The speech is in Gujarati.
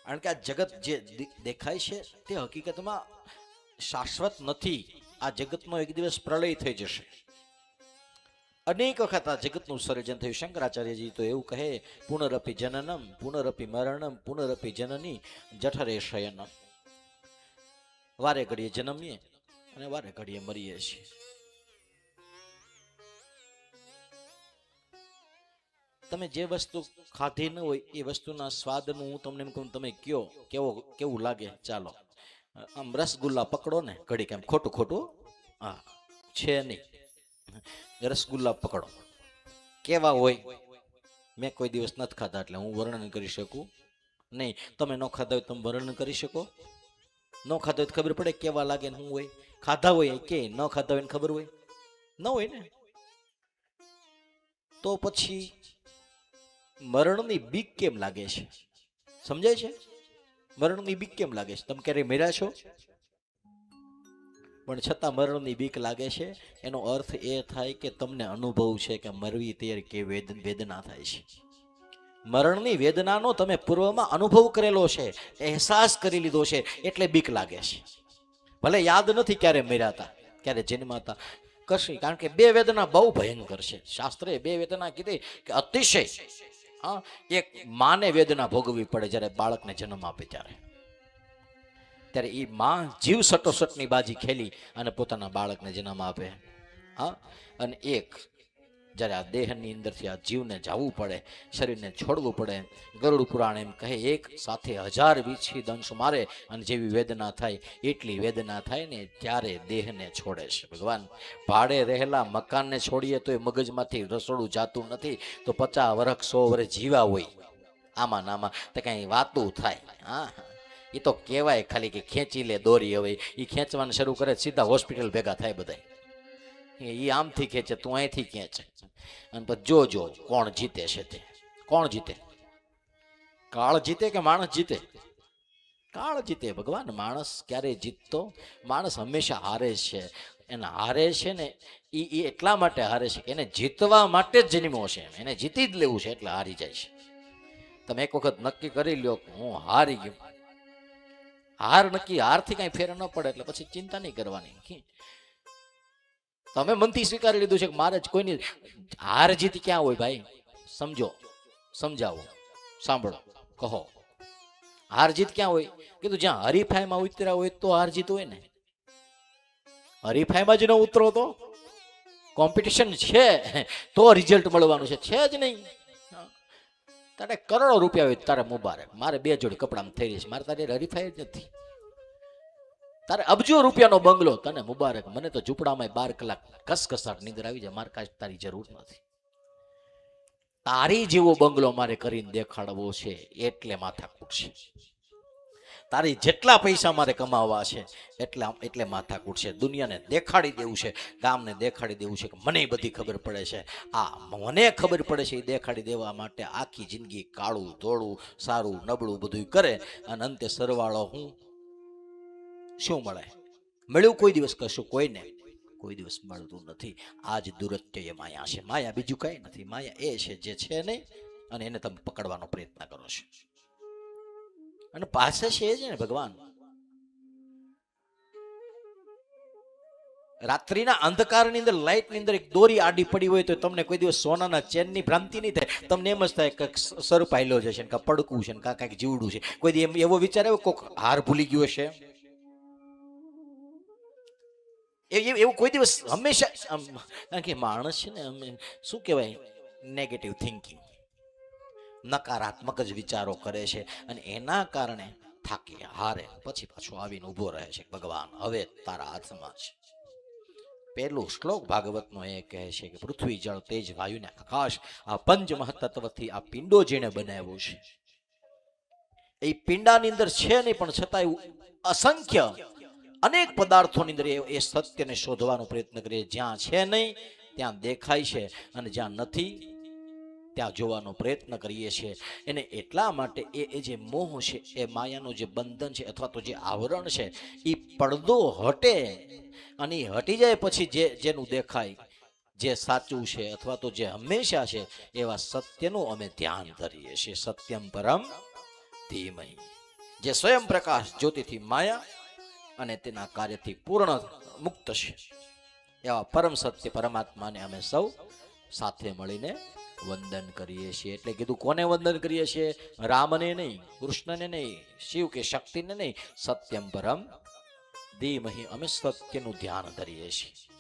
કારણ કે આ જગત જે દેખાય છે તે હકીકતમાં શાશ્વત નથી. આ જગતનો એક દિવસ પ્રલય થઈ જશે. અનેક વખત આ જગતનું સર્જન થયું. શંકરાચાર્યજી તો એવું કહે, પુનરપી જનનમ પુનરપી મરણમ પુનરપી જનની જઠરે શયનમ. વારે ઘડીએ જન્મીએ અને વારે ઘડીએ મરીએ છીએ. તમે જે વસ્તુ ખાધી ન હોય એ વસ્તુના સ્વાદનું હું તમને એમ કહું, તમે કયો કેવું લાગે. ચાલો આમ રસગુલ્લા પકડો ને ઘડીક, એમ ખોટું ખોટું હા છે નહીં, રસગુલ્લા પકડો કેવા હોય. મેં કોઈ દિવસ નથી ખાધા એટલે હું વર્ણન કરી શકું નહીં. તમે ન ખાધા હોય તમે વર્ણન કરી શકો? ન ખાધા હોય ખબર પડે કેવા લાગે ને શું હોય? ખાધા હોય કે ન ખાધા હોય ખબર હોય? ન હોય ને. તો પછી મરણની બીક કેમ લાગે છે? સમજાય છે? મરણની બીક કેમ લાગે છે? તમે ક્યારેય મર્યા છો? પણ છતાં મરણની બીક લાગે છે. એનો અર્થ એ થાય કે તમને અનુભવ છે કે મરવી ત્યારે કે વેદના થાય છે. મરણની વેદનાનો તમે પૂર્વમાં અનુભવ કરેલો છે, અહેસાસ કરી લીધો છે, એટલે બીક લાગે છે. ભલે યાદ નથી ક્યારે મર્યા હતા, ક્યારે જન્માતા કશી. કારણ કે બે વેદના બહુ ભયંકર છે. શાસ્ત્રે બે વેદના કીધી કે અતિશય. હા, એક માને વેદના ભોગવવી પડે જ્યારે બાળકને જન્મ આપે ત્યારે એ માં જીવ સટોસટની બાજી ખેલી અને પોતાના બાળકને જન્મ આપે. હા, અને એક જ્યારે આ દેહની અંદરથી આ જીવને જવું પડે, શરીરને છોડવું પડે. ગરુડ પુરાણ એમ કહે, એક સાથે 1000 વીછી દંશ મારે અને જેવી વેદના થાય એટલી વેદના થાય ને ત્યારે દેહને છોડે છે. ભગવાન ભાડે રહેલા મકાનને છોડીએ તો એ મગજમાંથી રસોડું જાતું નથી. તો 50 વર્ષ 100 વર્ષ જીવા હોય આમાં નામાં તો કઈ વાતું થાય. હા, એ તો કહેવાય ખાલી કે ખેંચી લે દોરી. હવે એ ખેંચવાનું શરૂ કરે સીધા હોસ્પિટલ ભેગા થાય બધા. એ આમથી ખેંચે, તું અહીંથી ખેંચે. અને પછી જોજો કોણ જીતે છે. તે કોણ જીતે? કાળ જીતે કે માણસ જીતે? કાળ જીતે. ભગવાન માણસ ક્યારેય જીતતો? માણસ હંમેશા હારે છે. એને હારે છે ને એ એટલા માટે હારે છે કે એને જીતવા માટે જ જન્મ્યો છે. એને જીતી જ લેવું છે એટલે હારી જાય છે. તમે એક વખત નક્કી કરી લ્યો કે હું હારી ગયો, હારથી કઈ ફેર ન પડે એટલે પછી ચિંતા નહીં કરવાની. તમે મનથી સ્વીકારી લીધું છે કે મારે જ કોઈની હાર જીત ક્યાં હોય ભાઈ? સમજો, સમજાવો, સાંભળો, કહો. હાર જીત ક્યાં હોય? કીધું જ્યાં હરીફાઈમાં ઉતર્યા હોય તો હાર જીત હોય ને. હરીફાઈમાં જ ન ઉતરો તો કોમ્પિટિશન છે તો રિઝલ્ટ મળવાનું છે જ નહીં. તારે કરોડો રૂપિયા હોય તારે મુબારક, મારે 2 જોડી કપડામાં થઈ રહી છે, મારે તારે હરીફાઈ જ નથી. તારે અબજો રૂપિયાનો બંગલો, તને મુબારક, મને તો ઝૂંપડામાં 12 કલાક કસકસાટ નીંદર આવી જાય, મારે કાંઈ તારી જરૂર નથી. તારી જેવો બંગલો મારે કરીને દેખાડવો છે એટલે માથાકૂટ છે. તારી જેટલા પૈસા મારે કમાવા છે એટલે માથાકૂટ છે. દુનિયાને દેખાડી દેવું છે, ગામને દેખાડી દેવું છે કે મને બધી ખબર પડે છે. આ મને ખબર પડે છે એ દેખાડી દેવા માટે આખી જિંદગી કાળું ધોળું સારું નબળું બધું કરે અને અંતે સરવાળો હું શું મળે? મળ્યું કોઈ દિવસ કશું? કોઈને કોઈ દિવસ મળતું નથી. આ જ દુરત્ય એ માયા છે. માયા બીજું કઈ નથી. માયા એ છે જે છે નહીં અને એને તમે પકડવાનો પ્રયત્ન કરો છો. અને પાસે છે જ ને ભગવાન. રાત્રિના અંધકારની અંદર લાઇટની અંદર એક દોરી આડી પડી હોય તો તમને કોઈ દિવસ સોનાના ચેનની ભ્રાંતિ નહીં થાય. તમને એમ જ થાય કે સર પાયલો છે, કાં પડકું છે, કાં કાંઈક જીવડું છે. કોઈ દી એવો વિચાર આવ્યો કોક હાર ભૂલી ગયો છે? એવું કોઈ દિવસ? હંમેશા કારણ કે માણસ છે ને શું કહેવાય, નેગેટિવ થિંકિંગ, નકારાત્મક જ વિચારો કરે છે અને એના કારણે થાકી હારે પછી પાછો આવીને ઊભો રહે છે. ભગવાન હવે તારા હાથમાં છે. પહેલો શ્લોક ભાગવતનો એ કહે છે કે પૃથ્વી જળ તેજ વાયુ ને આકાશ, આ પંચ મહત્વથી આ પિંડો જેને બનાવ્યો છે એ પિંડાની અંદર છે નહીં પણ છતાં એવું અસંખ્ય અનેક પદાર્થોની અંદર એ સત્યને શોધવાનો પ્રયત્ન કરીએ. જ્યાં છે નહીં ત્યાં દેખાય છે અને જ્યાં નથી ત્યાં જોવાનો પ્રયત્ન કરીએ છીએ. એને એટલા માટે એ જે મોહ છે, એ માયાનું જે બંધન છે અથવા તો જે આવરણ છે, એ પડદો હટે અને હટી જાય પછી જેનું દેખાય, જે સાચું છે અથવા તો જે હંમેશા છે એવા સત્યનું અમે ધ્યાન ધરીએ છીએ. સત્યમ પરમ ધીમહિ. જે સ્વયં પ્રકાશ જ્યોતિથી માયા અને તેના કાર્યથી પૂર્ણ મુક્ત છે એવા પરમ સત્ય પરમાત્માને અમે સૌ સાથે મળીને વંદન કરીએ છીએ. એટલે કીધું કોને વંદન કરીએ છીએ? રામને નહીં, કૃષ્ણને નહીં, શિવ કે શક્તિને નહીં, સત્યમ પરમ ધીમહિ અમે સત્યનું ધ્યાન ધરીએ છીએ.